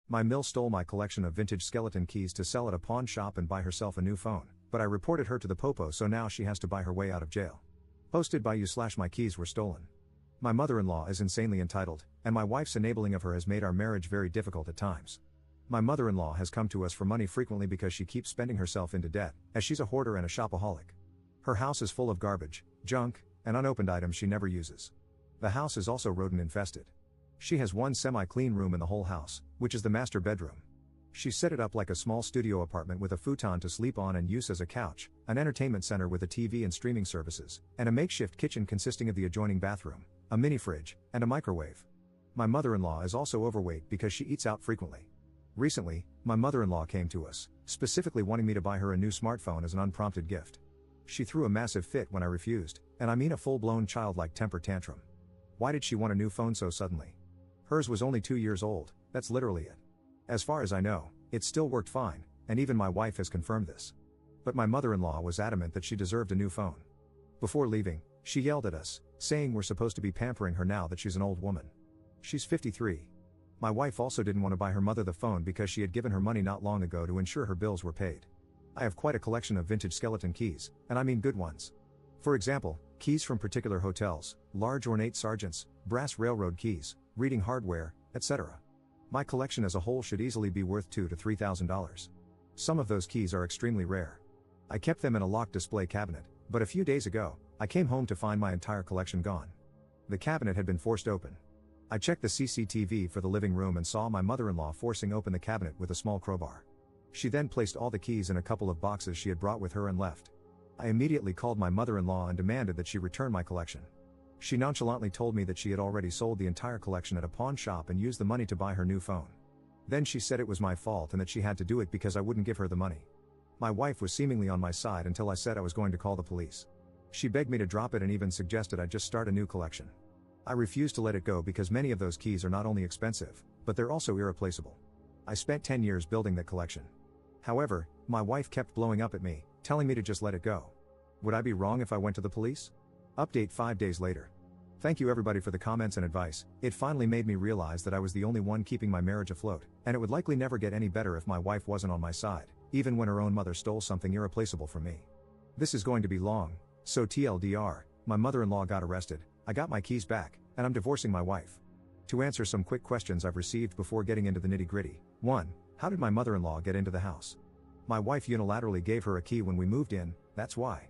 My mill stole my collection of vintage skeleton keys to sell at a pawn shop and buy herself a new phone, but I reported her to the popo, so now she has to buy her way out of jail. Posted by you/my keys were stolen. My mother-in-law is insanely entitled, and my wife's enabling of her has made our marriage very difficult at times. My mother-in-law has come to us for money frequently because she keeps spending herself into debt, as she's a hoarder and a shopaholic. Her house is full of garbage, junk, and unopened items she never uses. The house is also rodent infested. She has one semi-clean room in the whole house, which is the master bedroom. She set it up like a small studio apartment with a futon to sleep on and use as a couch, an entertainment center with a TV and streaming services, and a makeshift kitchen consisting of the adjoining bathroom, a mini fridge, and a microwave. My mother-in-law is also overweight because she eats out frequently. Recently, my mother-in-law came to us, specifically wanting me to buy her a new smartphone as an unprompted gift. She threw a massive fit when I refused, and I mean a full-blown childlike temper tantrum. Why did she want a new phone so suddenly? Hers was only 2 years old, that's literally it. As far as I know, it still worked fine, and even my wife has confirmed this. But my mother-in-law was adamant that she deserved a new phone. Before leaving, she yelled at us, saying we're supposed to be pampering her now that she's an old woman. She's 53. My wife also didn't want to buy her mother the phone because she had given her money not long ago to ensure her bills were paid. I have quite a collection of vintage skeleton keys, and I mean good ones. For example, keys from particular hotels, large ornate sergeants, brass railroad keys, reading hardware, etc. My collection as a whole should easily be worth $2,000 to $3,000. Some of those keys are extremely rare. I kept them in a locked display cabinet, but a few days ago, I came home to find my entire collection gone. The cabinet had been forced open. I checked the CCTV for the living room and saw my mother-in-law forcing open the cabinet with a small crowbar. She then placed all the keys in a couple of boxes she had brought with her and left. I immediately called my mother-in-law and demanded that she return my collection. She nonchalantly told me that she had already sold the entire collection at a pawn shop and used the money to buy her new phone. Then she said it was my fault and that she had to do it because I wouldn't give her the money. My wife was seemingly on my side until I said I was going to call the police. She begged me to drop it and even suggested I just start a new collection. I refused to let it go because many of those keys are not only expensive, but they're also irreplaceable. I spent 10 years building that collection. However, my wife kept blowing up at me, telling me to just let it go. Would I be wrong if I went to the police? Update 5 days later. Thank you everybody for the comments and advice. It finally made me realize that I was the only one keeping my marriage afloat, and it would likely never get any better if my wife wasn't on my side, even when her own mother stole something irreplaceable from me. This is going to be long, so TLDR, my mother-in-law got arrested, I got my keys back, and I'm divorcing my wife. To answer some quick questions I've received before getting into the nitty-gritty. 1. How did my mother-in-law get into the house? My wife unilaterally gave her a key when we moved in, that's why.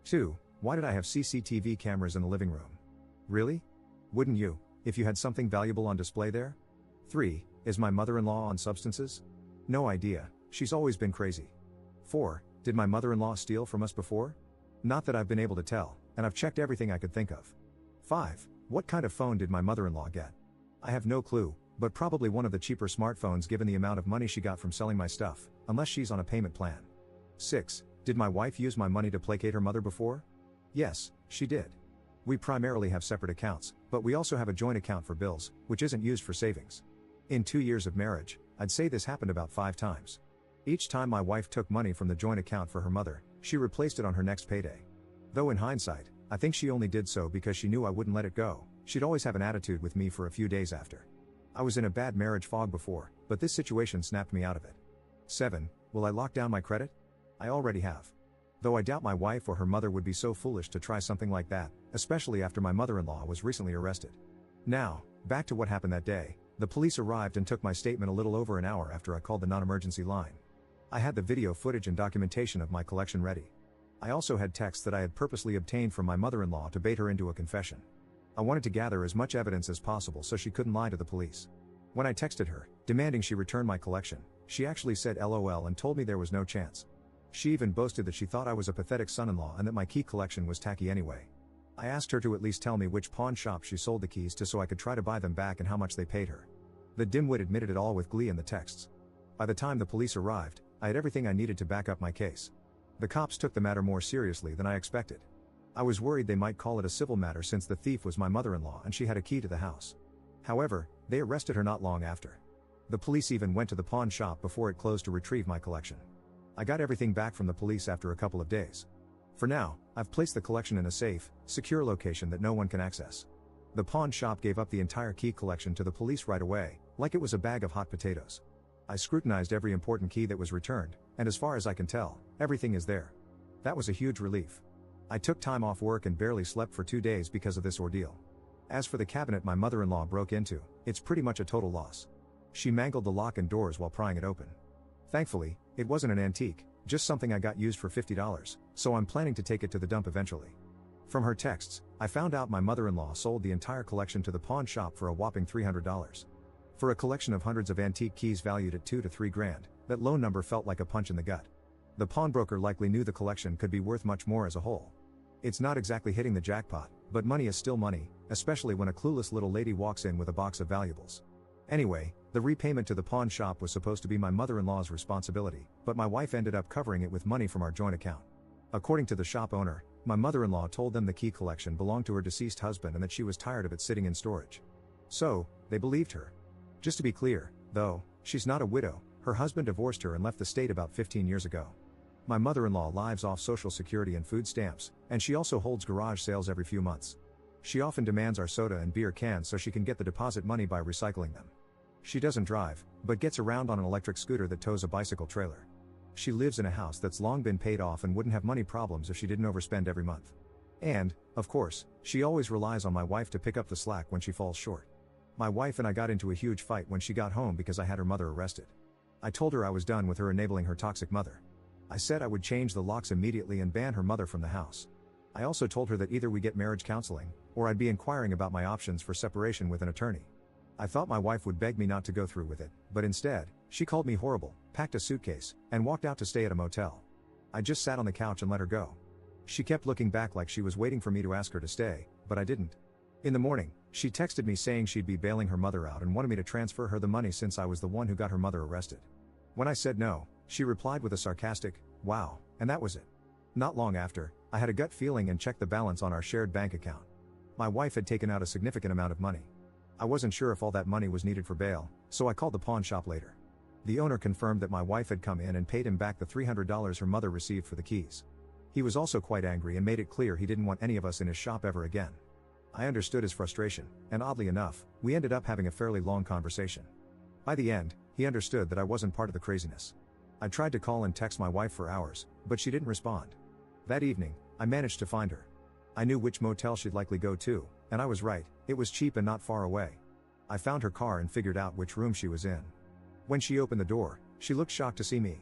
2. Why did I have CCTV cameras in the living room? Really? Wouldn't you, if you had something valuable on display there? 3. Is my mother-in-law on substances? No idea, she's always been crazy. 4. Did my mother-in-law steal from us before? Not that I've been able to tell, and I've checked everything I could think of. 5. What kind of phone did my mother-in-law get? I have no clue, but probably one of the cheaper smartphones given the amount of money she got from selling my stuff, unless she's on a payment plan. 6. Did my wife use my money to placate her mother before? Yes, she did. We primarily have separate accounts, but we also have a joint account for bills, which isn't used for savings. In 2 years of marriage, I'd say this happened about 5 times. Each time my wife took money from the joint account for her mother, she replaced it on her next payday. Though in hindsight, I think she only did so because she knew I wouldn't let it go. She'd always have an attitude with me for a few days after. I was in a bad marriage fog before, but this situation snapped me out of it. 7. Will I lock down my credit? I already have. Though I doubt my wife or her mother would be so foolish to try something like that, especially after my mother-in-law was recently arrested. Now, back to what happened that day. The police arrived and took my statement a little over an hour after I called the non-emergency line. I had the video footage and documentation of my collection ready. I also had texts that I had purposely obtained from my mother-in-law to bait her into a confession. I wanted to gather as much evidence as possible so she couldn't lie to the police. When I texted her, demanding she return my collection, she actually said LOL and told me there was no chance. She even boasted that she thought I was a pathetic son-in-law and that my key collection was tacky anyway. I asked her to at least tell me which pawn shop she sold the keys to so I could try to buy them back and how much they paid her. The dimwit admitted it all with glee in the texts. By the time the police arrived, I had everything I needed to back up my case. The cops took the matter more seriously than I expected. I was worried they might call it a civil matter since the thief was my mother-in-law and she had a key to the house. However, they arrested her not long after. The police even went to the pawn shop before it closed to retrieve my collection. I got everything back from the police after a couple of days. For now, I've placed the collection in a safe, secure location that no one can access. The pawn shop gave up the entire key collection to the police right away, like it was a bag of hot potatoes. I scrutinized every important key that was returned, and as far as I can tell, everything is there. That was a huge relief. I took time off work and barely slept for 2 days because of this ordeal. As for the cabinet my mother-in-law broke into, it's pretty much a total loss. She mangled the lock and doors while prying it open. Thankfully, it wasn't an antique, just something I got used for $50, so I'm planning to take it to the dump eventually. From her texts, I found out my mother-in-law sold the entire collection to the pawn shop for a whopping $300. For a collection of hundreds of antique keys valued at $2 to $3 grand, that low number felt like a punch in the gut. The pawnbroker likely knew the collection could be worth much more as a whole. It's not exactly hitting the jackpot, but money is still money, especially when a clueless little lady walks in with a box of valuables. Anyway, the repayment to the pawn shop was supposed to be my mother-in-law's responsibility, but my wife ended up covering it with money from our joint account. According to the shop owner, my mother-in-law told them the key collection belonged to her deceased husband and that she was tired of it sitting in storage. So, they believed her. Just to be clear, though, she's not a widow, her husband divorced her and left the state about 15 years ago. My mother-in-law lives off Social Security and food stamps, and she also holds garage sales every few months. She often demands our soda and beer cans so she can get the deposit money by recycling them. She doesn't drive, but gets around on an electric scooter that tows a bicycle trailer. She lives in a house that's long been paid off and wouldn't have money problems if she didn't overspend every month. And, of course, she always relies on my wife to pick up the slack when she falls short. My wife and I got into a huge fight when she got home because I had her mother arrested. I told her I was done with her enabling her toxic mother. I said I would change the locks immediately and ban her mother from the house. I also told her that either we get marriage counseling, or I'd be inquiring about my options for separation with an attorney. I thought my wife would beg me not to go through with it, but instead, she called me horrible, packed a suitcase, and walked out to stay at a motel. I just sat on the couch and let her go. She kept looking back like she was waiting for me to ask her to stay, but I didn't. In the morning, she texted me saying she'd be bailing her mother out and wanted me to transfer her the money since I was the one who got her mother arrested. When I said no, she replied with a sarcastic, "Wow," and that was it. Not long after, I had a gut feeling and checked the balance on our shared bank account. My wife had taken out a significant amount of money. I wasn't sure if all that money was needed for bail, so I called the pawn shop later. The owner confirmed that my wife had come in and paid him back the $300 her mother received for the keys. He was also quite angry and made it clear he didn't want any of us in his shop ever again. I understood his frustration, and oddly enough, we ended up having a fairly long conversation. By the end, he understood that I wasn't part of the craziness. I tried to call and text my wife for hours, but she didn't respond. That evening, I managed to find her. I knew which motel she'd likely go to, and I was right, it was cheap and not far away. I found her car and figured out which room she was in. When she opened the door, she looked shocked to see me.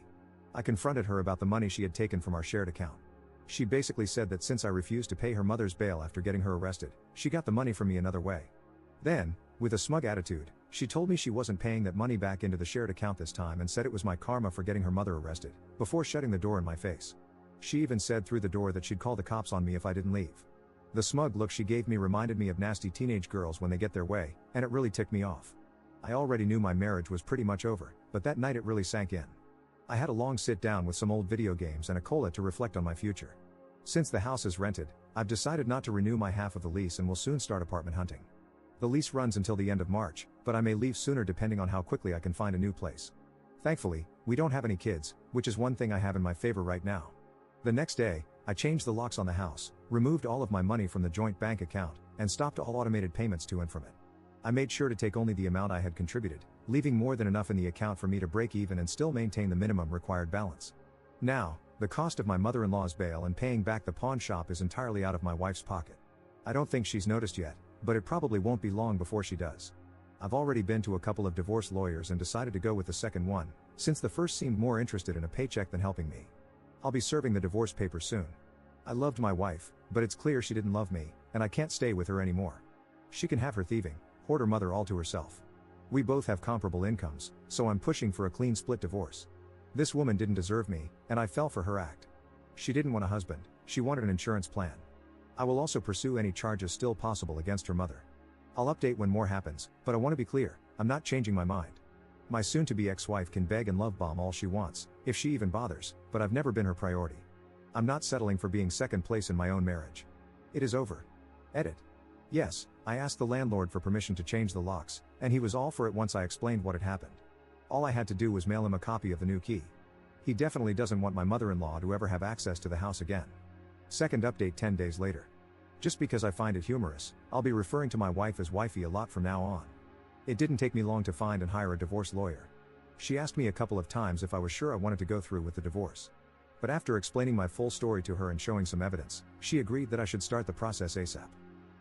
I confronted her about the money she had taken from our shared account. She basically said that since I refused to pay her mother's bail after getting her arrested, she got the money from me another way. Then, with a smug attitude, she told me she wasn't paying that money back into the shared account this time and said it was my karma for getting her mother arrested, before shutting the door in my face. She even said through the door that she'd call the cops on me if I didn't leave. The smug look she gave me reminded me of nasty teenage girls when they get their way, and it really ticked me off. I already knew my marriage was pretty much over, but that night it really sank in. I had a long sit down with some old video games and a cola to reflect on my future. Since the house is rented, I've decided not to renew my half of the lease and will soon start apartment hunting. The lease runs until the end of March, but I may leave sooner depending on how quickly I can find a new place. Thankfully, we don't have any kids, which is one thing I have in my favor right now. The next day, I changed the locks on the house, removed all of my money from the joint bank account, and stopped all automated payments to and from it. I made sure to take only the amount I had contributed, leaving more than enough in the account for me to break even and still maintain the minimum required balance. Now, the cost of my mother-in-law's bail and paying back the pawn shop is entirely out of my wife's pocket. I don't think she's noticed yet, but it probably won't be long before she does. I've already been to a couple of divorce lawyers and decided to go with the second one, since the first seemed more interested in a paycheck than helping me. I'll be serving the divorce papers soon. I loved my wife, but it's clear she didn't love me, and I can't stay with her anymore. She can have her thieving, hoarder mother all to herself. We both have comparable incomes, so I'm pushing for a clean split divorce. This woman didn't deserve me, and I fell for her act. She didn't want a husband, she wanted an insurance plan. I will also pursue any charges still possible against her mother. I'll update when more happens, but I want to be clear, I'm not changing my mind. My soon-to-be ex-wife can beg and love bomb all she wants, if she even bothers, but I've never been her priority. I'm not settling for being second place in my own marriage. It is over. Edit. Yes, I asked the landlord for permission to change the locks, and he was all for it once I explained what had happened. All I had to do was mail him a copy of the new key. He definitely doesn't want my mother-in-law to ever have access to the house again. Second update 10 days later. Just because I find it humorous, I'll be referring to my wife as wifey a lot from now on. It didn't take me long to find and hire a divorce lawyer. She asked me a couple of times if I was sure I wanted to go through with the divorce. But after explaining my full story to her and showing some evidence, she agreed that I should start the process ASAP.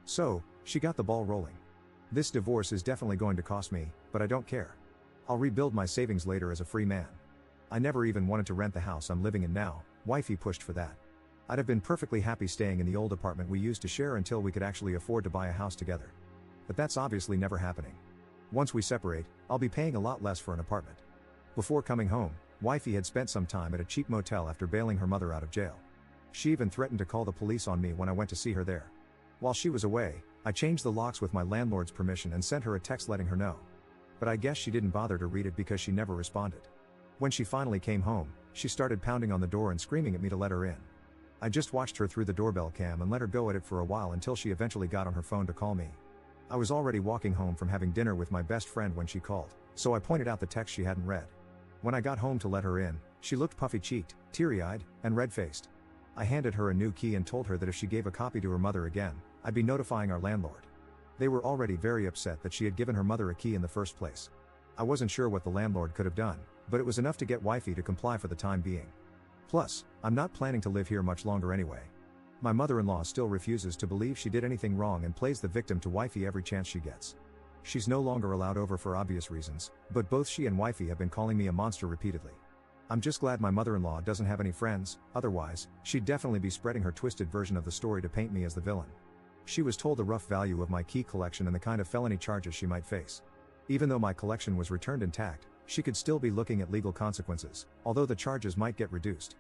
So, she got the ball rolling. This divorce is definitely going to cost me, but I don't care. I'll rebuild my savings later as a free man. I never even wanted to rent the house I'm living in now, wifey pushed for that. I'd have been perfectly happy staying in the old apartment we used to share until we could actually afford to buy a house together. But that's obviously never happening. Once we separate, I'll be paying a lot less for an apartment. Before coming home, wifey had spent some time at a cheap motel after bailing her mother out of jail. She even threatened to call the police on me when I went to see her there. While she was away, I changed the locks with my landlord's permission and sent her a text letting her know. But I guess she didn't bother to read it because she never responded. When she finally came home, she started pounding on the door and screaming at me to let her in. I just watched her through the doorbell cam and let her go at it for a while until she eventually got on her phone to call me. I was already walking home from having dinner with my best friend when she called, so I pointed out the text she hadn't read. When I got home to let her in, she looked puffy-cheeked, teary-eyed, and red-faced. I handed her a new key and told her that if she gave a copy to her mother again, I'd be notifying our landlord. They were already very upset that she had given her mother a key in the first place. I wasn't sure what the landlord could have done, but it was enough to get wifey to comply for the time being. Plus, I'm not planning to live here much longer anyway. My mother-in-law still refuses to believe she did anything wrong and plays the victim to wifey every chance she gets. She's no longer allowed over for obvious reasons, but both she and wifey have been calling me a monster repeatedly. I'm just glad my mother-in-law doesn't have any friends, otherwise, she'd definitely be spreading her twisted version of the story to paint me as the villain. She was told the rough value of my key collection and the kind of felony charges she might face. Even though my collection was returned intact, she could still be looking at legal consequences, although the charges might get reduced.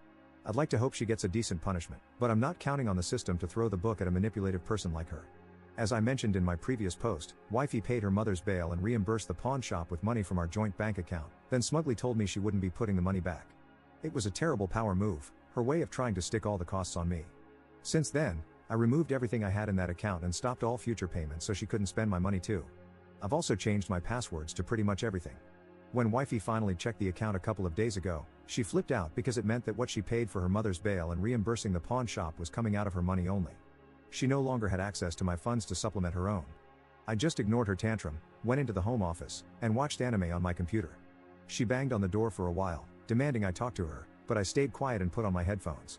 I'd like to hope she gets a decent punishment, but I'm not counting on the system to throw the book at a manipulative person like her. As I mentioned in my previous post, wifey paid her mother's bail and reimbursed the pawn shop with money from our joint bank account, then smugly told me she wouldn't be putting the money back. It was a terrible power move, her way of trying to stick all the costs on me. Since then, I removed everything I had in that account and stopped all future payments so she couldn't spend my money too. I've also changed my passwords to pretty much everything. When wifey finally checked the account a couple of days ago, she flipped out because it meant that what she paid for her mother's bail and reimbursing the pawn shop was coming out of her money only. She no longer had access to my funds to supplement her own. I just ignored her tantrum, went into the home office, and watched anime on my computer. She banged on the door for a while, demanding I talk to her, but I stayed quiet and put on my headphones.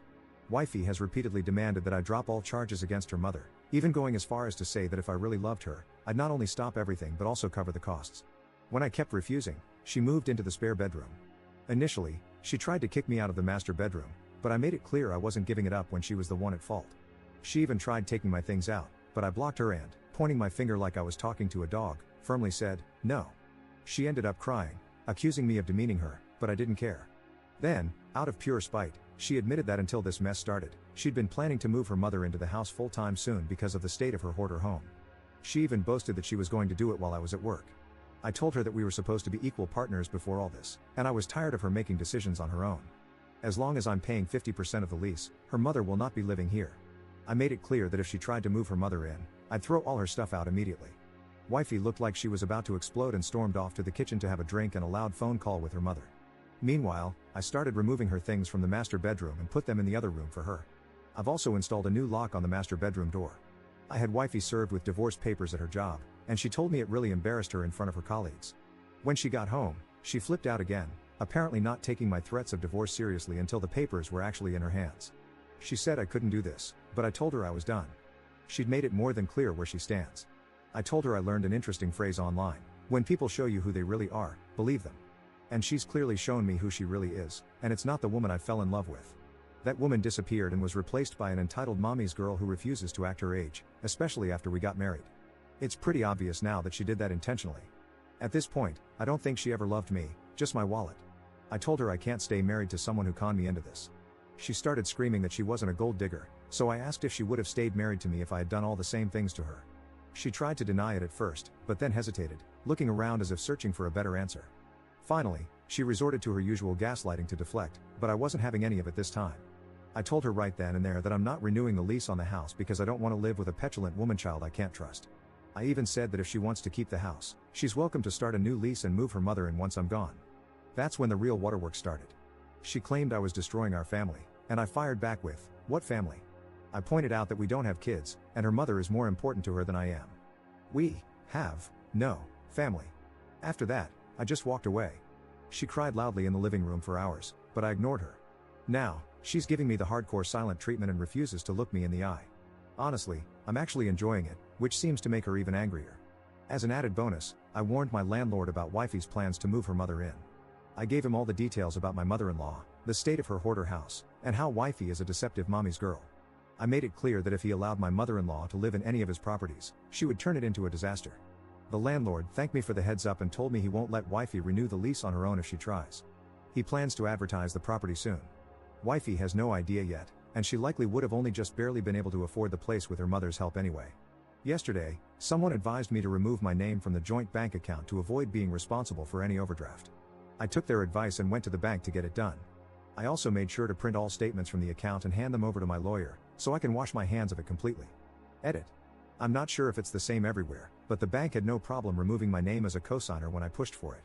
Wifey has repeatedly demanded that I drop all charges against her mother, even going as far as to say that if I really loved her, I'd not only stop everything but also cover the costs. When I kept refusing, she moved into the spare bedroom. Initially, she tried to kick me out of the master bedroom, but I made it clear I wasn't giving it up when she was the one at fault. She even tried taking my things out, but I blocked her and, pointing my finger like I was talking to a dog, firmly said, "No." She ended up crying, accusing me of demeaning her, but I didn't care. Then, out of pure spite, she admitted that until this mess started, she'd been planning to move her mother into the house full-time soon because of the state of her hoarder home. She even boasted that she was going to do it while I was at work. I told her that we were supposed to be equal partners before all this, and I was tired of her making decisions on her own. As long as I'm paying 50% of the lease, her mother will not be living here. I made it clear that if she tried to move her mother in, I'd throw all her stuff out immediately. Wifey looked like she was about to explode and stormed off to the kitchen to have a drink and a loud phone call with her mother. Meanwhile, I started removing her things from the master bedroom and put them in the other room for her. I've also installed a new lock on the master bedroom door. I had wifey served with divorce papers at her job, and she told me it really embarrassed her in front of her colleagues. When she got home, she flipped out again, apparently not taking my threats of divorce seriously until the papers were actually in her hands. She said I couldn't do this, but I told her I was done. She'd made it more than clear where she stands. I told her I learned an interesting phrase online: when people show you who they really are, believe them. And she's clearly shown me who she really is, and it's not the woman I fell in love with. That woman disappeared and was replaced by an entitled mommy's girl who refuses to act her age, especially after we got married. It's pretty obvious now that she did that intentionally. At this point, I don't think she ever loved me, just my wallet. I told her I can't stay married to someone who conned me into this. She started screaming that she wasn't a gold digger, so I asked if she would have stayed married to me if I had done all the same things to her. She tried to deny it at first, but then hesitated, looking around as if searching for a better answer. Finally, she resorted to her usual gaslighting to deflect, but I wasn't having any of it this time. I told her right then and there that I'm not renewing the lease on the house because I don't want to live with a petulant woman-child I can't trust. I even said that if she wants to keep the house, she's welcome to start a new lease and move her mother in once I'm gone. That's when the real waterworks started. She claimed I was destroying our family, and I fired back with, "What family?" I pointed out that we don't have kids, and her mother is more important to her than I am. We have no family. After that, I just walked away. She cried loudly in the living room for hours, but I ignored her. Now, she's giving me the hardcore silent treatment and refuses to look me in the eye. Honestly, I'm actually enjoying it, which seems to make her even angrier. As an added bonus, I warned my landlord about wifey's plans to move her mother in. I gave him all the details about my mother-in-law, the state of her hoarder house, and how wifey is a deceptive mommy's girl. I made it clear that if he allowed my mother-in-law to live in any of his properties, she would turn it into a disaster. The landlord thanked me for the heads up and told me he won't let wifey renew the lease on her own if she tries. He plans to advertise the property soon. Wifey has no idea yet, and she likely would have only just barely been able to afford the place with her mother's help anyway. Yesterday, someone advised me to remove my name from the joint bank account to avoid being responsible for any overdraft. I took their advice and went to the bank to get it done. I also made sure to print all statements from the account and hand them over to my lawyer, so I can wash my hands of it completely. Edit. I'm not sure if it's the same everywhere, but the bank had no problem removing my name as a cosigner when I pushed for it.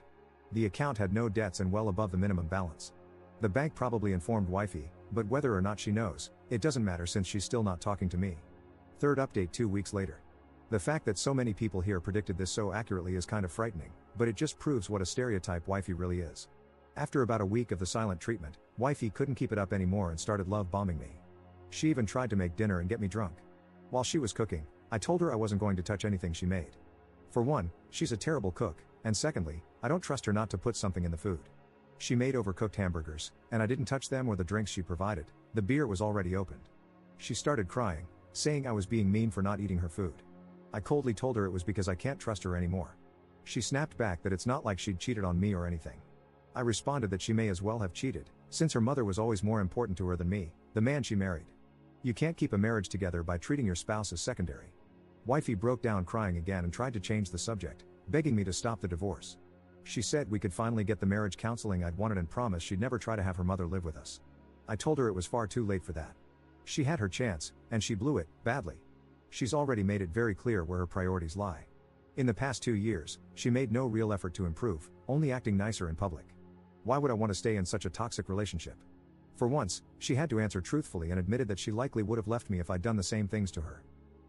The account had no debts and well above the minimum balance. The bank probably informed wifey, but whether or not she knows, it doesn't matter since she's still not talking to me. Third update 2 weeks later. The fact that so many people here predicted this so accurately is kind of frightening, but it just proves what a stereotype wifey really is. After about a week of the silent treatment, wifey couldn't keep it up anymore and started love bombing me. She even tried to make dinner and get me drunk. While she was cooking, I told her I wasn't going to touch anything she made. For one, she's a terrible cook, and secondly, I don't trust her not to put something in the food. She made overcooked hamburgers, and I didn't touch them or the drinks she provided. The beer was already opened. She started crying, saying I was being mean for not eating her food. I coldly told her it was because I can't trust her anymore. She snapped back that it's not like she'd cheated on me or anything. I responded that she may as well have cheated, since her mother was always more important to her than me, the man she married. You can't keep a marriage together by treating your spouse as secondary. Wifey broke down crying again and tried to change the subject, begging me to stop the divorce. She said we could finally get the marriage counseling I'd wanted and promised she'd never try to have her mother live with us. I told her it was far too late for that. She had her chance, and she blew it, badly. She's already made it very clear where her priorities lie. In the past 2 years, she made no real effort to improve, only acting nicer in public. Why would I want to stay in such a toxic relationship? For once, she had to answer truthfully and admitted that she likely would have left me if I'd done the same things to her.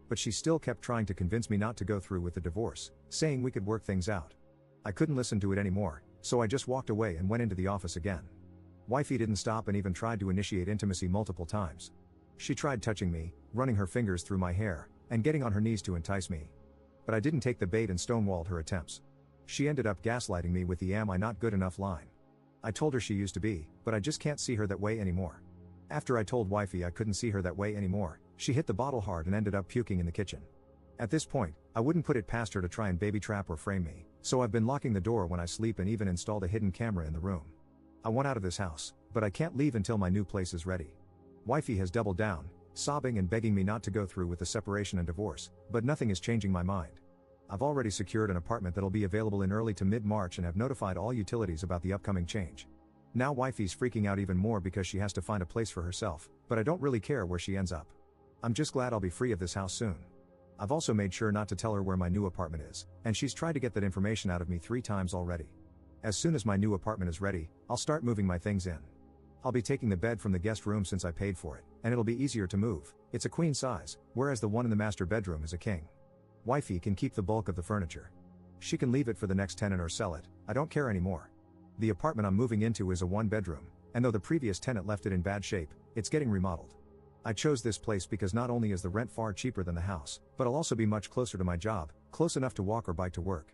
But she still kept trying to convince me not to go through with the divorce, saying we could work things out. I couldn't listen to it anymore, so I just walked away and went into the office again. Wifey didn't stop and even tried to initiate intimacy multiple times. She tried touching me, running her fingers through my hair, and getting on her knees to entice me. But I didn't take the bait and stonewalled her attempts. She ended up gaslighting me with the "am I not good enough" line. I told her she used to be, but I just can't see her that way anymore. After I told wifey I couldn't see her that way anymore, she hit the bottle hard and ended up puking in the kitchen. At this point, I wouldn't put it past her to try and baby trap or frame me, so I've been locking the door when I sleep and even installed a hidden camera in the room. I want out of this house, but I can't leave until my new place is ready. Wifey has doubled down, sobbing and begging me not to go through with the separation and divorce, but nothing is changing my mind. I've already secured an apartment that'll be available in early to mid-March and have notified all utilities about the upcoming change. Now wifey's freaking out even more because she has to find a place for herself, but I don't really care where she ends up. I'm just glad I'll be free of this house soon. I've also made sure not to tell her where my new apartment is, and she's tried to get that information out of me 3 times already. As soon as my new apartment is ready, I'll start moving my things in. I'll be taking the bed from the guest room since I paid for it, and it'll be easier to move. It's a queen size, whereas the one in the master bedroom is a king. Wifey can keep the bulk of the furniture. She can leave it for the next tenant or sell it, I don't care anymore. The apartment I'm moving into is a 1-bedroom, and though the previous tenant left it in bad shape, it's getting remodeled. I chose this place because not only is the rent far cheaper than the house, but I'll also be much closer to my job, close enough to walk or bike to work.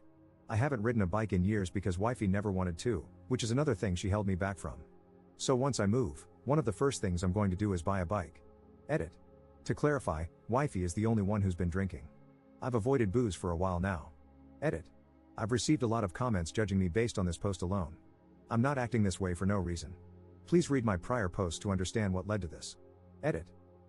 I haven't ridden a bike in years because wifey never wanted to, which is another thing she held me back from. So once I move, one of the first things I'm going to do is buy a bike. Edit. To clarify, wifey is the only one who's been drinking. I've avoided booze for a while now. Edit. I've received a lot of comments judging me based on this post alone. I'm not acting this way for no reason. Please read my prior post to understand what led to this. Edit.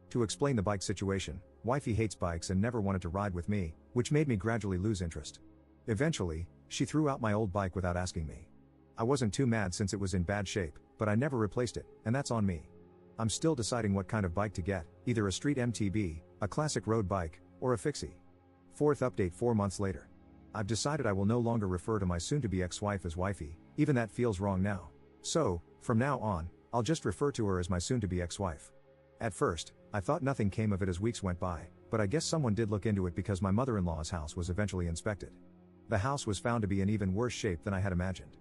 To explain the bike situation, wifey hates bikes and never wanted to ride with me, which made me gradually lose interest. Eventually, she threw out my old bike without asking me. I wasn't too mad since it was in bad shape, but I never replaced it, and that's on me. I'm still deciding what kind of bike to get, either a street MTB, a classic road bike, or a fixie. Fourth update 4 months later. I've decided I will no longer refer to my soon-to-be ex-wife as wifey, even that feels wrong now. So, from now on, I'll just refer to her as my soon-to-be ex-wife. At first, I thought nothing came of it as weeks went by, but I guess someone did look into it because my mother-in-law's house was eventually inspected. The house was found to be in even worse shape than I had imagined.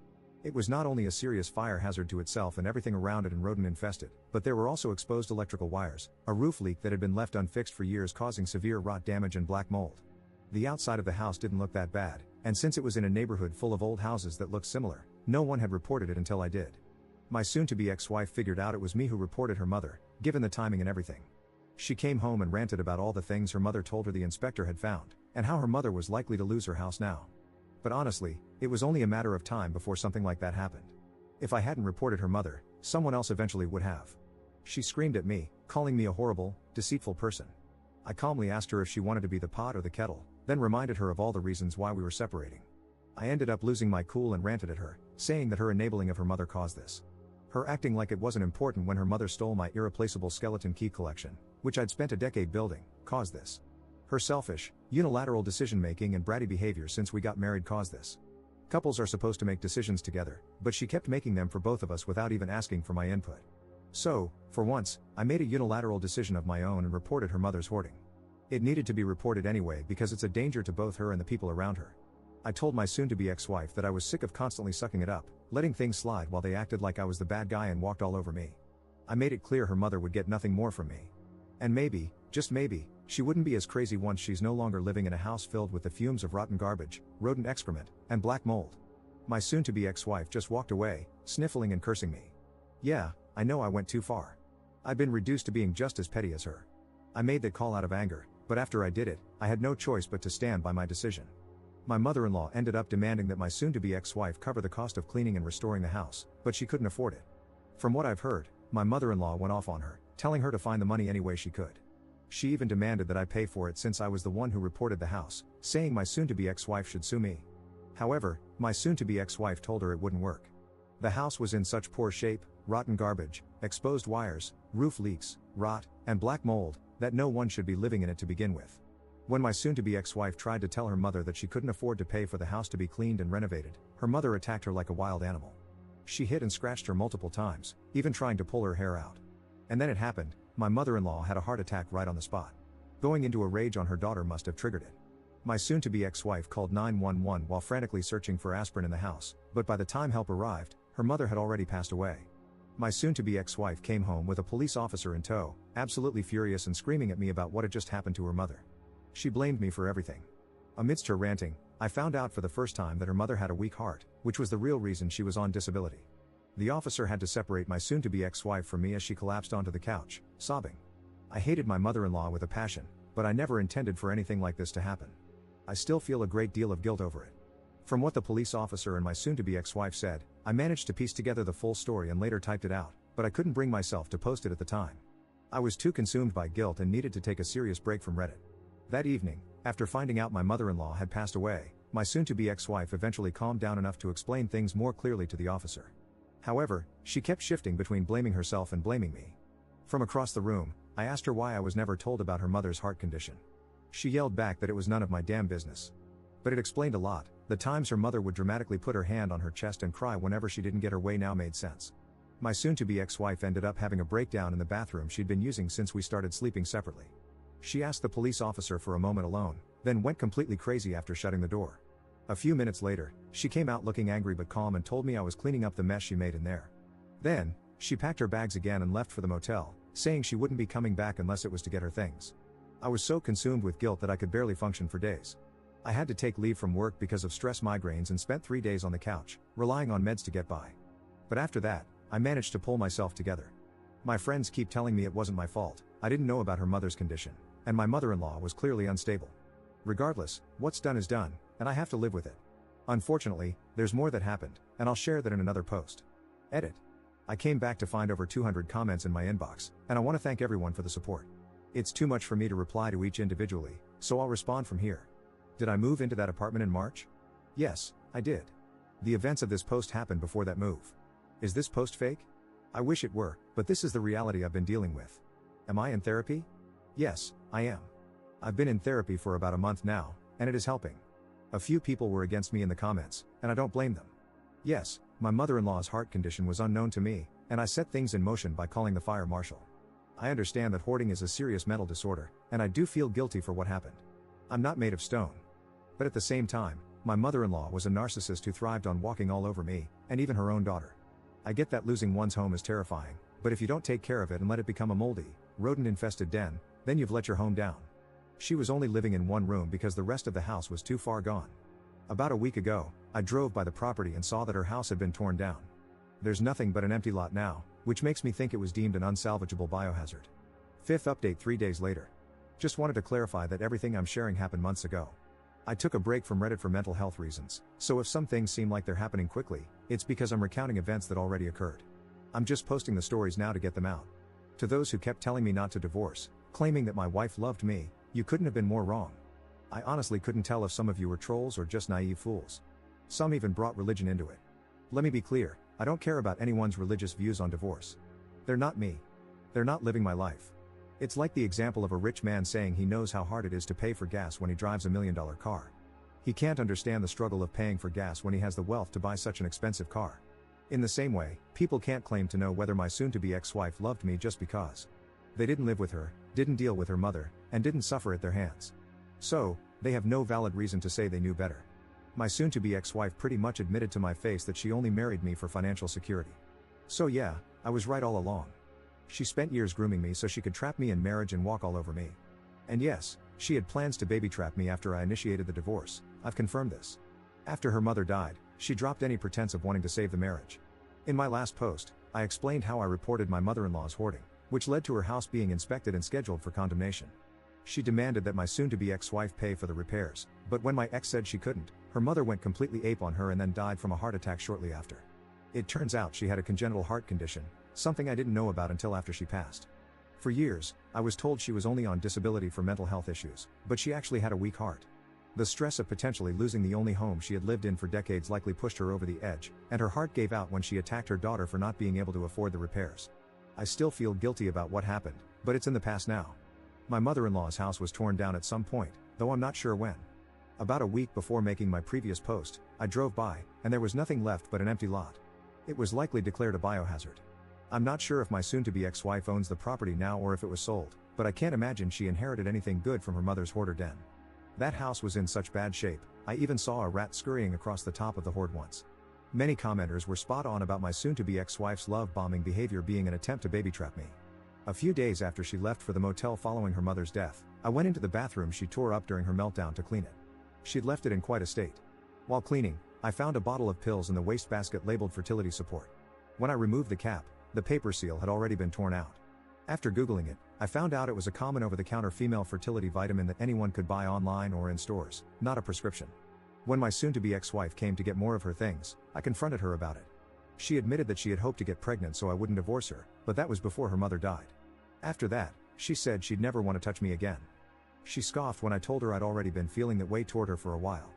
It was not only a serious fire hazard to itself and everything around it and rodent infested, but there were also exposed electrical wires, a roof leak that had been left unfixed for years causing severe rot damage and black mold. The outside of the house didn't look that bad, and since it was in a neighborhood full of old houses that looked similar, no one had reported it until I did. My soon-to-be ex-wife figured out it was me who reported her mother, given the timing and everything. She came home and ranted about all the things her mother told her the inspector had found, and how her mother was likely to lose her house now. But honestly, it was only a matter of time before something like that happened. If I hadn't reported her mother, someone else eventually would have. She screamed at me, calling me a horrible, deceitful person. I calmly asked her if she wanted to be the pot or the kettle, then reminded her of all the reasons why we were separating. I ended up losing my cool and ranted at her, saying that her enabling of her mother caused this. Her acting like it wasn't important when her mother stole my irreplaceable skeleton key collection, which I'd spent a decade building, caused this. Her selfish, unilateral decision-making and bratty behavior since we got married caused this. Couples are supposed to make decisions together, but she kept making them for both of us without even asking for my input. So, for once, I made a unilateral decision of my own and reported her mother's hoarding. It needed to be reported anyway because it's a danger to both her and the people around her. I told my soon-to-be ex-wife that I was sick of constantly sucking it up, letting things slide while they acted like I was the bad guy and walked all over me. I made it clear her mother would get nothing more from me. And maybe, just maybe, she wouldn't be as crazy once she's no longer living in a house filled with the fumes of rotten garbage, rodent excrement, and black mold. My soon-to-be ex-wife just walked away, sniffling and cursing me. Yeah, I know I went too far. I'd been reduced to being just as petty as her. I made that call out of anger, but after I did it, I had no choice but to stand by my decision. My mother-in-law ended up demanding that my soon-to-be ex-wife cover the cost of cleaning and restoring the house, but she couldn't afford it. From what I've heard, my mother-in-law went off on her, telling her to find the money any way she could. She even demanded that I pay for it since I was the one who reported the house, saying my soon-to-be ex-wife should sue me. However, my soon-to-be ex-wife told her it wouldn't work. The house was in such poor shape, rotten garbage, exposed wires, roof leaks, rot, and black mold, that no one should be living in it to begin with. When my soon-to-be ex-wife tried to tell her mother that she couldn't afford to pay for the house to be cleaned and renovated, her mother attacked her like a wild animal. She hit and scratched her multiple times, even trying to pull her hair out. And then it happened, my mother-in-law had a heart attack right on the spot. Going into a rage on her daughter must have triggered it. My soon-to-be ex-wife called 911 while frantically searching for aspirin in the house, but by the time help arrived, her mother had already passed away. My soon-to-be ex-wife came home with a police officer in tow, absolutely furious and screaming at me about what had just happened to her mother. She blamed me for everything. Amidst her ranting, I found out for the first time that her mother had a weak heart, which was the real reason she was on disability. The officer had to separate my soon-to-be ex-wife from me as she collapsed onto the couch, sobbing. I hated my mother-in-law with a passion, but I never intended for anything like this to happen. I still feel a great deal of guilt over it. From what the police officer and my soon-to-be ex-wife said, I managed to piece together the full story and later typed it out, but I couldn't bring myself to post it at the time. I was too consumed by guilt and needed to take a serious break from Reddit. That evening, after finding out my mother-in-law had passed away, my soon-to-be ex-wife eventually calmed down enough to explain things more clearly to the officer. However, she kept shifting between blaming herself and blaming me. From across the room, I asked her why I was never told about her mother's heart condition. She yelled back that it was none of my damn business. But it explained a lot. The times her mother would dramatically put her hand on her chest and cry whenever she didn't get her way now made sense. My soon-to-be ex-wife ended up having a breakdown in the bathroom she'd been using since we started sleeping separately. She asked the police officer for a moment alone, then went completely crazy after shutting the door. A few minutes later, she came out looking angry but calm and told me I was cleaning up the mess she made in there. Then, she packed her bags again and left for the motel, saying she wouldn't be coming back unless it was to get her things. I was so consumed with guilt that I could barely function for days. I had to take leave from work because of stress migraines and spent 3 days on the couch, relying on meds to get by. But after that, I managed to pull myself together. My friends keep telling me it wasn't my fault, I didn't know about her mother's condition, and my mother-in-law was clearly unstable. Regardless, what's done is done, and I have to live with it. Unfortunately, there's more that happened, and I'll share that in another post. Edit. I came back to find over 200 comments in my inbox, and I want to thank everyone for the support. It's too much for me to reply to each individually, so I'll respond from here. Did I move into that apartment in March? Yes, I did. The events of this post happened before that move. Is this post fake? I wish it were, but this is the reality I've been dealing with. Am I in therapy? Yes, I am. I've been in therapy for about a month now, and it is helping. A few people were against me in the comments, and I don't blame them. Yes, my mother-in-law's heart condition was unknown to me, and I set things in motion by calling the fire marshal. I understand that hoarding is a serious mental disorder, and I do feel guilty for what happened. I'm not made of stone. But at the same time, My mother-in-law was a narcissist who thrived on walking all over me, and even her own daughter. I get that losing one's home is terrifying, but if you don't take care of it and let it become a moldy, rodent-infested den, then you've let your home down. She was only living in one room because the rest of the house was too far gone. About a week ago, I drove by the property and saw that her house had been torn down. There's nothing but an empty lot now, which makes me think it was deemed an unsalvageable biohazard. Fifth update 3 days later. Just wanted to clarify that everything I'm sharing happened months ago. I took a break from Reddit for mental health reasons, so if some things seem like they're happening quickly, it's because I'm recounting events that already occurred. I'm just posting the stories now to get them out. To those who kept telling me not to divorce, claiming that my wife loved me, you couldn't have been more wrong. I honestly couldn't tell if some of you were trolls or just naive fools. Some even brought religion into it. Let me be clear, I don't care about anyone's religious views on divorce. They're not me. They're not living my life. It's like the example of a rich man saying he knows how hard it is to pay for gas when he drives $1 million car. He can't understand the struggle of paying for gas when he has the wealth to buy such an expensive car. In the same way, people can't claim to know whether my soon-to-be ex-wife loved me just because they didn't live with her, didn't deal with her mother, and didn't suffer at their hands. So, they have no valid reason to say they knew better. My soon-to-be ex-wife pretty much admitted to my face that she only married me for financial security. So yeah, I was right all along. She spent years grooming me so she could trap me in marriage and walk all over me. And yes, she had plans to baby trap me after I initiated the divorce. I've confirmed this. After her mother died, she dropped any pretense of wanting to save the marriage. In my last post, I explained how I reported my mother-in-law's hoarding, which led to her house being inspected and scheduled for condemnation. She demanded that my soon-to-be ex-wife pay for the repairs, but when my ex said she couldn't, her mother went completely ape on her and then died from a heart attack shortly after. It turns out she had a congenital heart condition, something I didn't know about until after she passed. For years, I was told she was only on disability for mental health issues, but she actually had a weak heart. The stress of potentially losing the only home she had lived in for decades likely pushed her over the edge, and her heart gave out when she attacked her daughter for not being able to afford the repairs. I still feel guilty about what happened, but it's in the past now. My mother-in-law's house was torn down at some point, though I'm not sure when. About a week before making my previous post, I drove by, and there was nothing left but an empty lot. It was likely declared a biohazard. I'm not sure if my soon-to-be ex-wife owns the property now or if it was sold, but I can't imagine she inherited anything good from her mother's hoarder den. That house was in such bad shape, I even saw a rat scurrying across the top of the hoard once. Many commenters were spot on about my soon-to-be ex-wife's love-bombing behavior being an attempt to baby trap me. A few days after she left for the motel following her mother's death, I went into the bathroom she tore up during her meltdown to clean it. She'd left it in quite a state. While cleaning, I found a bottle of pills in the wastebasket labeled fertility support. When I removed the cap, the paper seal had already been torn out. After Googling it, I found out it was a common over-the-counter female fertility vitamin that anyone could buy online or in stores, not a prescription. When my soon-to-be ex-wife came to get more of her things, I confronted her about it. She admitted that she had hoped to get pregnant so I wouldn't divorce her, but that was before her mother died. After that, she said she'd never want to touch me again. She scoffed when I told her I'd already been feeling that way toward her for a while.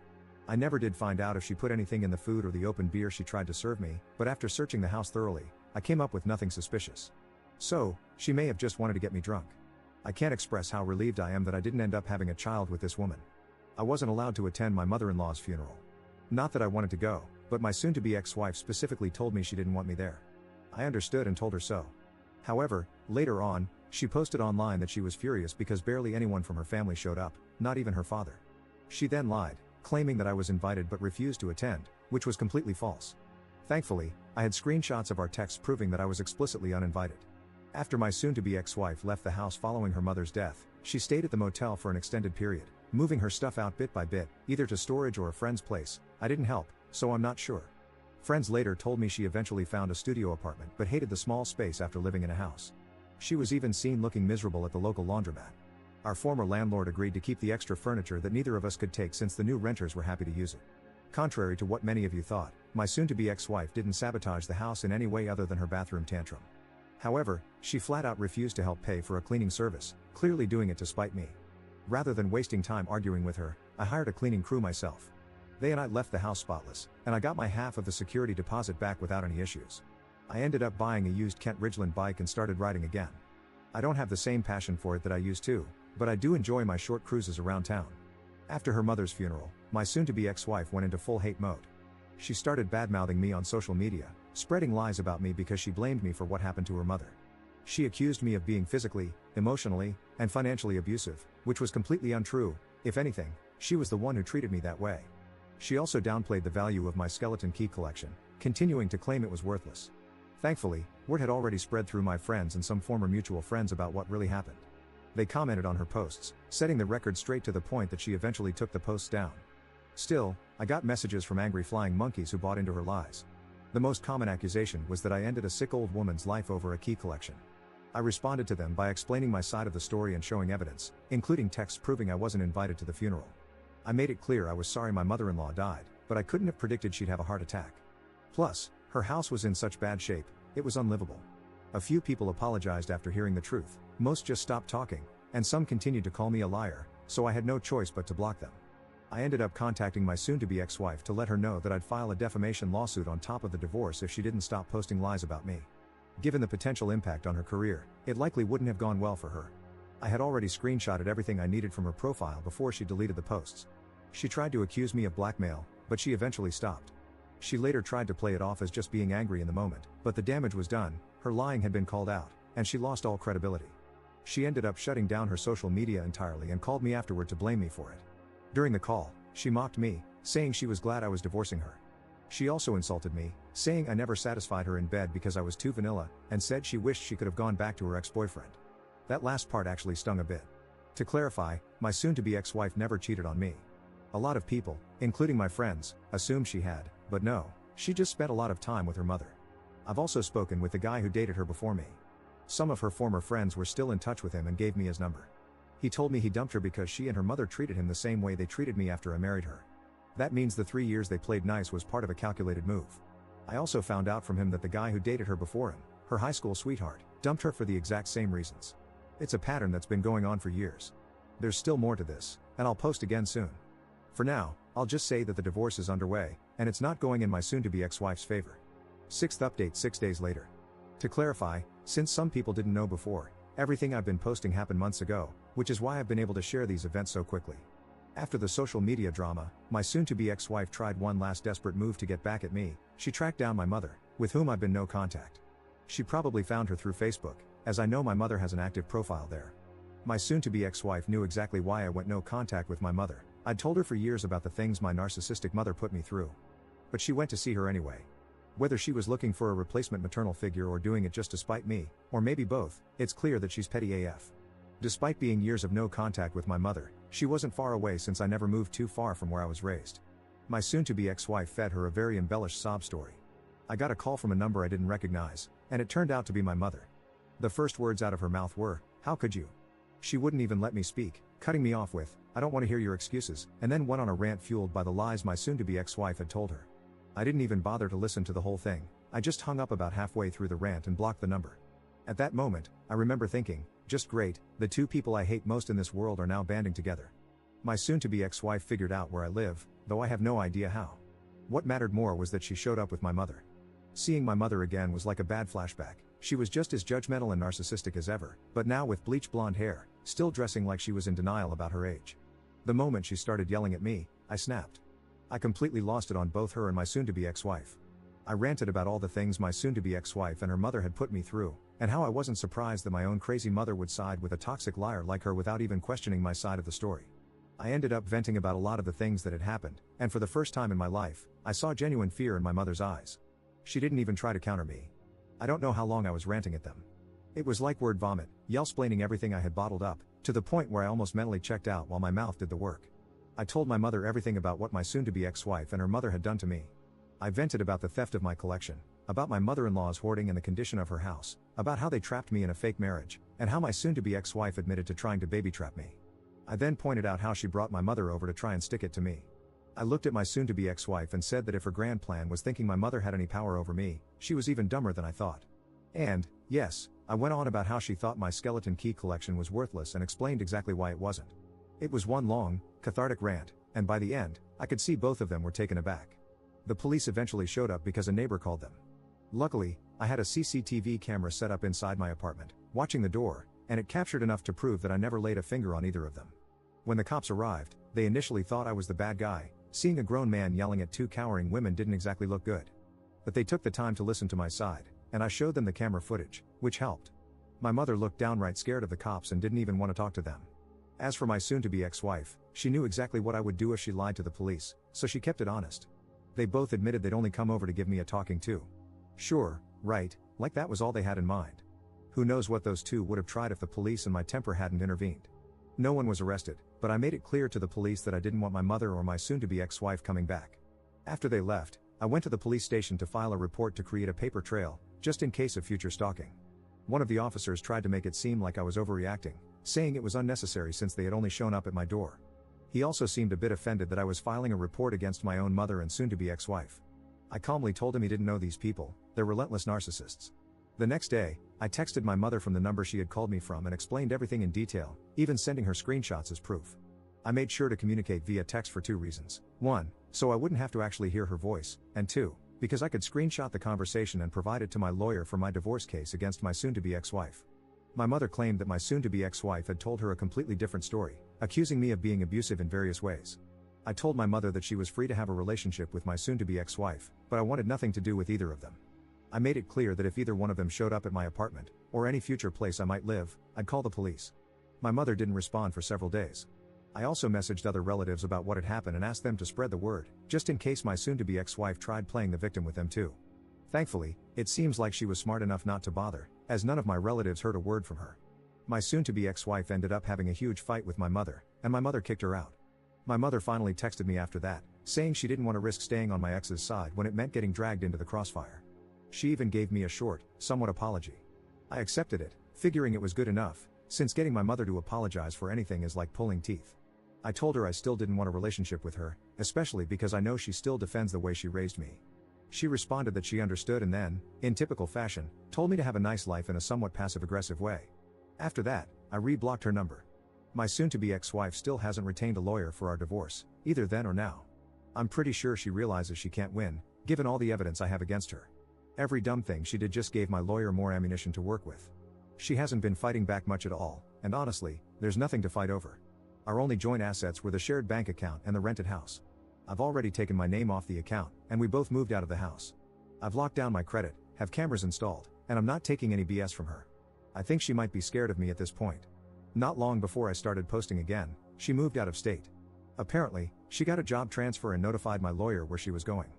I never did find out if she put anything in the food or the open beer she tried to serve me, but after searching the house thoroughly, I came up with nothing suspicious. So, she may have just wanted to get me drunk. I can't express how relieved I am that I didn't end up having a child with this woman. I wasn't allowed to attend my mother-in-law's funeral. Not that I wanted to go, but my soon-to-be ex-wife specifically told me she didn't want me there. I understood and told her so. However, later on, she posted online that she was furious because barely anyone from her family showed up, not even her father. She then lied, claiming that I was invited but refused to attend, which was completely false. Thankfully, I had screenshots of our texts proving that I was explicitly uninvited. After my soon-to-be ex-wife left the house following her mother's death, she stayed at the motel for an extended period, moving her stuff out bit by bit, either to storage or a friend's place. I didn't help, so I'm not sure. Friends later told me she eventually found a studio apartment but hated the small space after living in a house. She was even seen looking miserable at the local laundromat. Our former landlord agreed to keep the extra furniture that neither of us could take since the new renters were happy to use it. Contrary to what many of you thought, my soon-to-be ex-wife didn't sabotage the house in any way other than her bathroom tantrum. However, she flat out refused to help pay for a cleaning service, clearly doing it to spite me. Rather than wasting time arguing with her, I hired a cleaning crew myself. They and I left the house spotless, and I got my half of the security deposit back without any issues. I ended up buying a used Kent Ridgeland bike and started riding again. I don't have the same passion for it that I used to, but I do enjoy my short cruises around town. After her mother's funeral, my soon-to-be ex-wife went into full hate mode. She started badmouthing me on social media, spreading lies about me because she blamed me for what happened to her mother. She accused me of being physically, emotionally, and financially abusive, which was completely untrue. If anything, she was the one who treated me that way. She also downplayed the value of my skeleton key collection, continuing to claim it was worthless. Thankfully, word had already spread through my friends and some former mutual friends about what really happened. They commented on her posts, setting the record straight to the point that she eventually took the posts down. Still, I got messages from angry flying monkeys who bought into her lies. The most common accusation was that I ended a sick old woman's life over a key collection. I responded to them by explaining my side of the story and showing evidence, including texts proving I wasn't invited to the funeral. I made it clear I was sorry my mother-in-law died, but I couldn't have predicted she'd have a heart attack. Plus, her house was in such bad shape, it was unlivable. A few people apologized after hearing the truth, most just stopped talking, and some continued to call me a liar, so I had no choice but to block them. I ended up contacting my soon-to-be ex-wife to let her know that I'd file a defamation lawsuit on top of the divorce if she didn't stop posting lies about me. Given the potential impact on her career, it likely wouldn't have gone well for her. I had already screenshotted everything I needed from her profile before she deleted the posts. She tried to accuse me of blackmail, but she eventually stopped. She later tried to play it off as just being angry in the moment, but the damage was done, her lying had been called out, and she lost all credibility. She ended up shutting down her social media entirely and called me afterward to blame me for it. During the call, she mocked me, saying she was glad I was divorcing her. She also insulted me, saying I never satisfied her in bed because I was too vanilla, and said she wished she could have gone back to her ex-boyfriend. That last part actually stung a bit. To clarify, my soon-to-be ex-wife never cheated on me. A lot of people, including my friends, assumed she had, but no, she just spent a lot of time with her mother. I've also spoken with the guy who dated her before me. Some of her former friends were still in touch with him and gave me his number. He told me he dumped her because she and her mother treated him the same way they treated me after I married her. That means the 3 years they played nice was part of a calculated move. I also found out from him that the guy who dated her before him, her high school sweetheart, dumped her for the exact same reasons. It's a pattern that's been going on for years. There's still more to this, and I'll post again soon. For now, I'll just say that the divorce is underway, and it's not going in my soon-to-be ex-wife's favor. 6th update 6 days later. To clarify, since some people didn't know before, everything I've been posting happened months ago, which is why I've been able to share these events so quickly. After the social media drama, my soon-to-be ex-wife tried one last desperate move to get back at me. She tracked down my mother, with whom I've been no contact. She probably found her through Facebook, as I know my mother has an active profile there. My soon-to-be ex-wife knew exactly why I went no contact with my mother. I'd told her for years about the things my narcissistic mother put me through. But she went to see her anyway. Whether she was looking for a replacement maternal figure or doing it just to spite me, or maybe both, it's clear that she's petty AF. Despite being years of no contact with my mother, she wasn't far away since I never moved too far from where I was raised. My soon-to-be ex-wife fed her a very embellished sob story. I got a call from a number I didn't recognize, and it turned out to be my mother. The first words out of her mouth were, "How could you?" She wouldn't even let me speak, cutting me off with, "I don't want to hear your excuses," and then went on a rant fueled by the lies my soon-to-be ex-wife had told her. I didn't even bother to listen to the whole thing. I just hung up about halfway through the rant and blocked the number. At that moment, I remember thinking, just great, the two people I hate most in this world are now banding together. My soon-to-be ex-wife figured out where I live, though I have no idea how. What mattered more was that she showed up with my mother. Seeing my mother again was like a bad flashback. She was just as judgmental and narcissistic as ever, but now with bleached blonde hair, still dressing like she was in denial about her age. The moment she started yelling at me, I snapped. I completely lost it on both her and my soon-to-be ex-wife. I ranted about all the things my soon-to-be ex-wife and her mother had put me through, and how I wasn't surprised that my own crazy mother would side with a toxic liar like her without even questioning my side of the story. I ended up venting about a lot of the things that had happened, and for the first time in my life, I saw genuine fear in my mother's eyes. She didn't even try to counter me. I don't know how long I was ranting at them. It was like word vomit, yell-splaining everything I had bottled up, to the point where I almost mentally checked out while my mouth did the work. I told my mother everything about what my soon-to-be ex-wife and her mother had done to me. I vented about the theft of my collection, about my mother-in-law's hoarding and the condition of her house, about how they trapped me in a fake marriage, and how my soon-to-be ex-wife admitted to trying to baby-trap me. I then pointed out how she brought my mother over to try and stick it to me. I looked at my soon-to-be ex-wife and said that if her grand plan was thinking my mother had any power over me, she was even dumber than I thought. And, yes, I went on about how she thought my skeleton key collection was worthless and explained exactly why it wasn't. It was one long, cathartic rant, and by the end, I could see both of them were taken aback. The police eventually showed up because a neighbor called them. Luckily, I had a CCTV camera set up inside my apartment, watching the door, and it captured enough to prove that I never laid a finger on either of them. When the cops arrived, they initially thought I was the bad guy. Seeing a grown man yelling at two cowering women didn't exactly look good. But they took the time to listen to my side, and I showed them the camera footage, which helped. My mother looked downright scared of the cops and didn't even want to talk to them. As for my soon-to-be ex-wife, she knew exactly what I would do if she lied to the police, so she kept it honest. They both admitted they'd only come over to give me a talking to. Sure, right, like that was all they had in mind. Who knows what those two would have tried if the police and my temper hadn't intervened. No one was arrested, but I made it clear to the police that I didn't want my mother or my soon-to-be ex-wife coming back. After they left, I went to the police station to file a report to create a paper trail, just in case of future stalking. One of the officers tried to make it seem like I was overreacting, saying it was unnecessary since they had only shown up at my door. He also seemed a bit offended that I was filing a report against my own mother and soon-to-be ex-wife. I calmly told him he didn't know these people, they're relentless narcissists. The next day, I texted my mother from the number she had called me from and explained everything in detail, even sending her screenshots as proof. I made sure to communicate via text for two reasons. 1, so I wouldn't have to actually hear her voice, and 2, because I could screenshot the conversation and provide it to my lawyer for my divorce case against my soon-to-be ex-wife. My mother claimed that my soon-to-be ex-wife had told her a completely different story, accusing me of being abusive in various ways. I told my mother that she was free to have a relationship with my soon-to-be ex-wife, but I wanted nothing to do with either of them. I made it clear that if either one of them showed up at my apartment, or any future place I might live, I'd call the police. My mother didn't respond for several days. I also messaged other relatives about what had happened and asked them to spread the word, just in case my soon-to-be ex-wife tried playing the victim with them too. Thankfully, it seems like she was smart enough not to bother, as none of my relatives heard a word from her. My soon-to-be ex-wife ended up having a huge fight with my mother, and my mother kicked her out. My mother finally texted me after that, saying she didn't want to risk staying on my ex's side when it meant getting dragged into the crossfire. She even gave me a short, somewhat apology. I accepted it, figuring it was good enough, since getting my mother to apologize for anything is like pulling teeth. I told her I still didn't want a relationship with her, especially because I know she still defends the way she raised me. She responded that she understood and then, in typical fashion, told me to have a nice life in a somewhat passive-aggressive way. After that, I re-blocked her number. My soon-to-be ex-wife still hasn't retained a lawyer for our divorce, either then or now. I'm pretty sure she realizes she can't win, given all the evidence I have against her. Every dumb thing she did just gave my lawyer more ammunition to work with. She hasn't been fighting back much at all, and honestly, there's nothing to fight over. Our only joint assets were the shared bank account and the rented house. I've already taken my name off the account, and we both moved out of the house. I've locked down my credit, have cameras installed, and I'm not taking any BS from her. I think she might be scared of me at this point. Not long before I started posting again, she moved out of state. Apparently, she got a job transfer and notified my lawyer where she was going.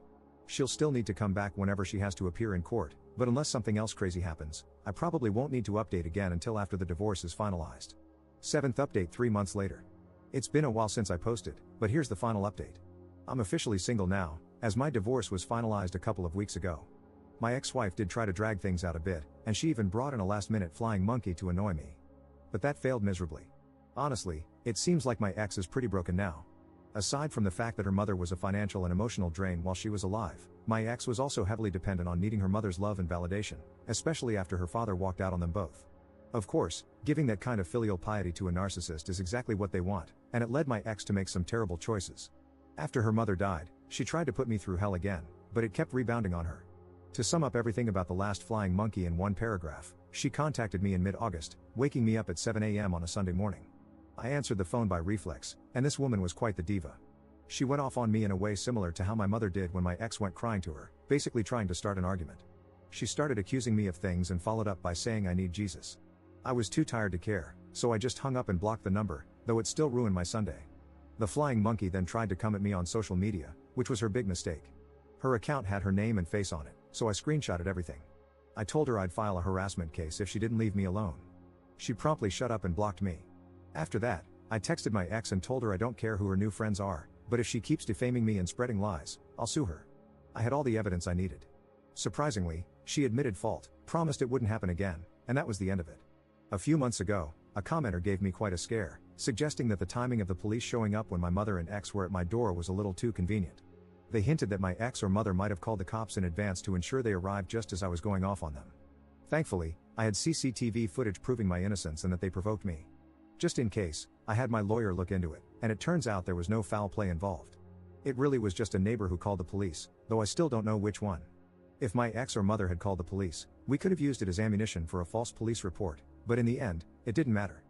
She'll still need to come back whenever she has to appear in court, but unless something else crazy happens, I probably won't need to update again until after the divorce is finalized. 7th update 3 months later. It's been a while since I posted, but here's the final update. I'm officially single now, as my divorce was finalized a couple of weeks ago. My ex-wife did try to drag things out a bit, and she even brought in a last-minute flying monkey to annoy me. But that failed miserably. Honestly, it seems like my ex is pretty broken now. Aside from the fact that her mother was a financial and emotional drain while she was alive, my ex was also heavily dependent on needing her mother's love and validation, especially after her father walked out on them both. Of course, giving that kind of filial piety to a narcissist is exactly what they want, and it led my ex to make some terrible choices. After her mother died, she tried to put me through hell again, but it kept rebounding on her. To sum up everything about the last flying monkey in one paragraph, she contacted me in mid-August, waking me up at 7 a.m. on a Sunday morning. I answered the phone by reflex, and this woman was quite the diva. She went off on me in a way similar to how my mother did when my ex went crying to her, basically trying to start an argument. She started accusing me of things and followed up by saying I need Jesus. I was too tired to care, so I just hung up and blocked the number, though it still ruined my Sunday. The flying monkey then tried to come at me on social media, which was her big mistake. Her account had her name and face on it, so I screenshotted everything. I told her I'd file a harassment case if she didn't leave me alone. She promptly shut up and blocked me. After that, I texted my ex and told her I don't care who her new friends are, but if she keeps defaming me and spreading lies, I'll sue her. I had all the evidence I needed. Surprisingly, she admitted fault, promised it wouldn't happen again, and that was the end of it. A few months ago, a commenter gave me quite a scare, suggesting that the timing of the police showing up when my mother and ex were at my door was a little too convenient. They hinted that my ex or mother might have called the cops in advance to ensure they arrived just as I was going off on them. Thankfully, I had CCTV footage proving my innocence and that they provoked me. Just in case, I had my lawyer look into it, and it turns out there was no foul play involved. It really was just a neighbor who called the police, though I still don't know which one. If my ex or mother had called the police, we could have used it as ammunition for a false police report, but in the end, it didn't matter.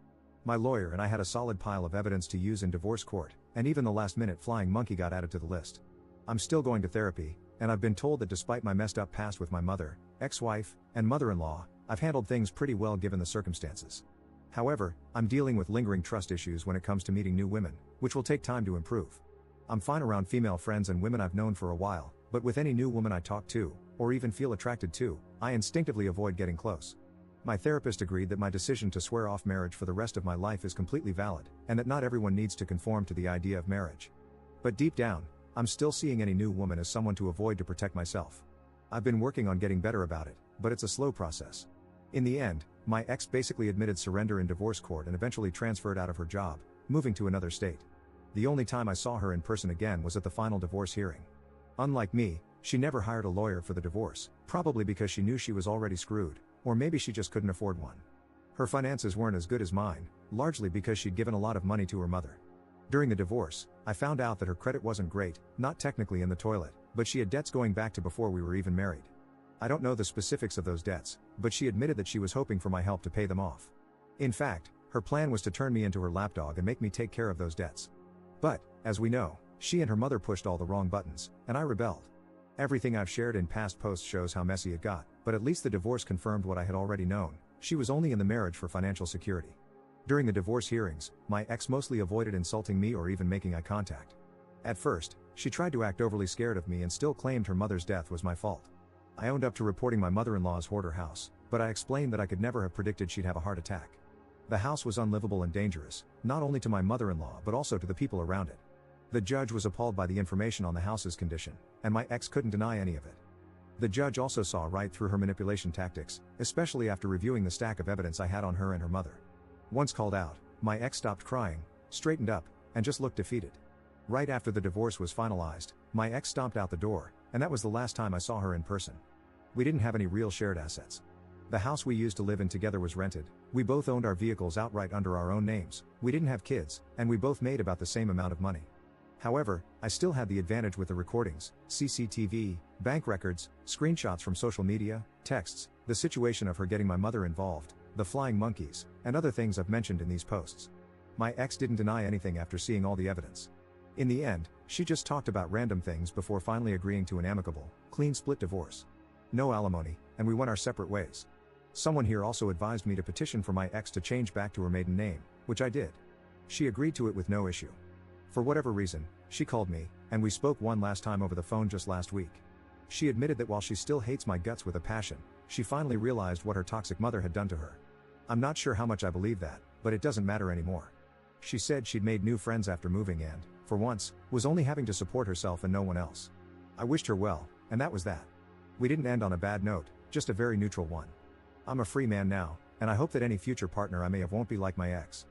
My lawyer and I had a solid pile of evidence to use in divorce court, and even the last-minute flying monkey got added to the list. I'm still going to therapy, and I've been told that despite my messed up past with my mother, ex-wife, and mother-in-law, I've handled things pretty well given the circumstances. However, I'm dealing with lingering trust issues when it comes to meeting new women, which will take time to improve. I'm fine around female friends and women I've known for a while, but with any new woman I talk to, or even feel attracted to, I instinctively avoid getting close. My therapist agreed that my decision to swear off marriage for the rest of my life is completely valid, and that not everyone needs to conform to the idea of marriage. But deep down, I'm still seeing any new woman as someone to avoid to protect myself. I've been working on getting better about it, but it's a slow process. In the end, my ex basically admitted surrender in divorce court and eventually transferred out of her job, moving to another state. The only time I saw her in person again was at the final divorce hearing. Unlike me, she never hired a lawyer for the divorce, probably because she knew she was already screwed, or maybe she just couldn't afford one. Her finances weren't as good as mine, largely because she'd given a lot of money to her mother. During the divorce, I found out that her credit wasn't great, not technically in the toilet, but she had debts going back to before we were even married. I don't know the specifics of those debts, but she admitted that she was hoping for my help to pay them off. In fact, her plan was to turn me into her lapdog and make me take care of those debts. But, as we know, she and her mother pushed all the wrong buttons, and I rebelled. Everything I've shared in past posts shows how messy it got, but at least the divorce confirmed what I had already known: she was only in the marriage for financial security. During the divorce hearings, my ex mostly avoided insulting me or even making eye contact. At first, she tried to act overly scared of me and still claimed her mother's death was my fault. I owned up to reporting my mother-in-law's hoarder house, but I explained that I could never have predicted she'd have a heart attack. The house was unlivable and dangerous, not only to my mother-in-law but also to the people around it. The judge was appalled by the information on the house's condition, and my ex couldn't deny any of it. The judge also saw right through her manipulation tactics, especially after reviewing the stack of evidence I had on her and her mother. Once called out, my ex stopped crying, straightened up, and just looked defeated. Right after the divorce was finalized, my ex stomped out the door, and that was the last time I saw her in person. We didn't have any real shared assets. The house we used to live in together was rented, we both owned our vehicles outright under our own names, we didn't have kids, and we both made about the same amount of money. However, I still had the advantage with the recordings, CCTV, bank records, screenshots from social media, texts, the situation of her getting my mother involved, the flying monkeys, and other things I've mentioned in these posts. My ex didn't deny anything after seeing all the evidence. In the end, she just talked about random things before finally agreeing to an amicable, clean split divorce. No alimony, and we went our separate ways. Someone here also advised me to petition for my ex to change back to her maiden name, which I did. She agreed to it with no issue. For whatever reason, she called me, and we spoke one last time over the phone just last week. She admitted that while she still hates my guts with a passion, she finally realized what her toxic mother had done to her. I'm not sure how much I believe that, but it doesn't matter anymore. She said she'd made new friends after moving and, for once, was only having to support herself and no one else. I wished her well, and that was that. We didn't end on a bad note, just a very neutral one. I'm a free man now, and I hope that any future partner I may have won't be like my ex.